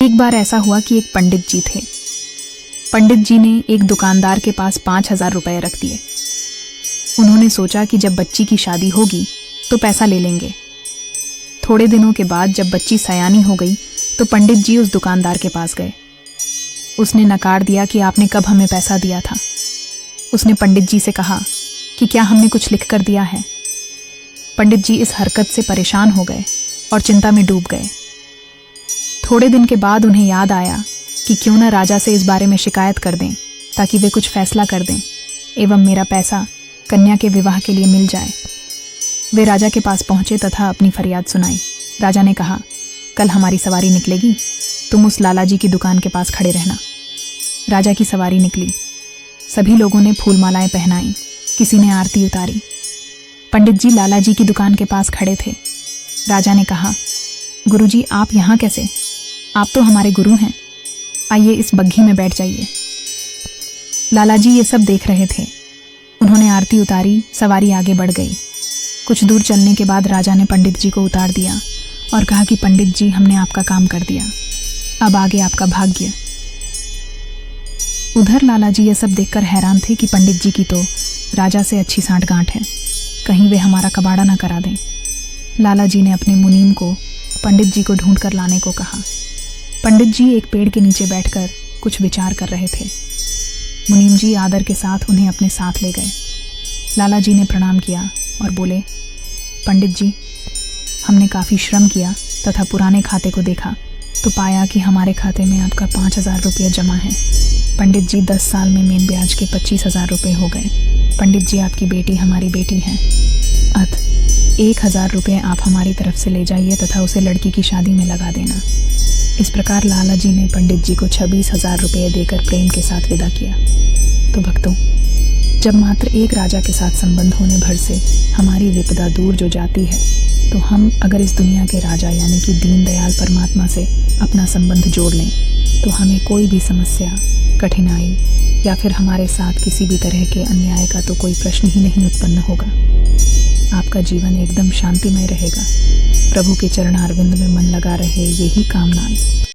एक बार ऐसा हुआ कि एक पंडित जी थे। पंडित जी ने एक दुकानदार के पास 5,000 रुपए रख दिए। उन्होंने सोचा कि जब बच्ची की शादी होगी तो पैसा ले लेंगे। थोड़े दिनों के बाद जब बच्ची सयानी हो गई तो पंडित जी उस दुकानदार के पास गए। उसने नकार दिया कि आपने कब हमें पैसा दिया था। उसने पंडित जी से कहा कि क्या हमने कुछ लिख कर दिया है। पंडित जी इस हरकत से परेशान हो गए और चिंता में डूब गए। थोड़े दिन के बाद उन्हें याद आया कि क्यों न राजा से इस बारे में शिकायत कर दें ताकि वे कुछ फैसला कर दें एवं मेरा पैसा कन्या के विवाह के लिए मिल जाए। वे राजा के पास पहुंचे तथा अपनी फरियाद सुनाई। राजा ने कहा, कल हमारी सवारी निकलेगी, तुम उस लाला जी की दुकान के पास खड़े रहना। राजा की सवारी निकली। सभी लोगों ने फूलमालाएं पहनाई, किसी ने आरती उतारी। पंडित जी लाला जी की दुकान के पास खड़े थे। राजा ने कहा, गुरुजी आप यहाँ कैसे? आप तो हमारे गुरु हैं, आइए इस बग्घी में बैठ जाइए। लाला जी ये सब देख रहे थे। उन्होंने आरती उतारी, सवारी आगे बढ़ गई। कुछ दूर चलने के बाद राजा ने पंडित जी को उतार दिया और कहा कि पंडित जी हमने आपका काम कर दिया, अब आगे आपका भाग्य। उधर लाला जी ये सब देखकर हैरान थे कि पंडित जी की तो राजा से अच्छी सांठगांठ है, कहीं वे हमारा कबाड़ा ना करा दें। लाला जी ने अपने मुनीम को पंडित जी को ढूंढ कर लाने को कहा। पंडित जी एक पेड़ के नीचे बैठकर कुछ विचार कर रहे थे। मुनीम जी आदर के साथ उन्हें अपने साथ ले गए। लाला जी ने प्रणाम किया और बोले, पंडित जी हमने काफ़ी श्रम किया तथा पुराने खाते को देखा तो पाया कि हमारे खाते में आपका 5,000 रुपये जमा है। पंडित जी 10 साल में मेन ब्याज के 25,000 रुपये हो गए। पंडित जी आपकी बेटी हमारी बेटी है, अत 1,000 रुपये आप हमारी तरफ से ले जाइए तथा उसे लड़की की शादी में लगा देना। इस प्रकार लाला जी ने पंडित जी को 26,000 रुपये देकर प्रेम के साथ विदा किया। तो भक्तों, जब मात्र एक राजा के साथ संबंध होने भर से हमारी विपदा दूर जो जाती है, तो हम अगर इस दुनिया के राजा यानी कि दीनदयाल परमात्मा से अपना संबंध जोड़ लें तो हमें कोई भी समस्या, कठिनाई या फिर हमारे साथ किसी भी तरह के अन्याय का तो कोई प्रश्न ही नहीं उत्पन्न होगा। आपका जीवन एकदम शांतिमय रहेगा। प्रभु के चरणारविंद में मन लगा रहे, यही कामना।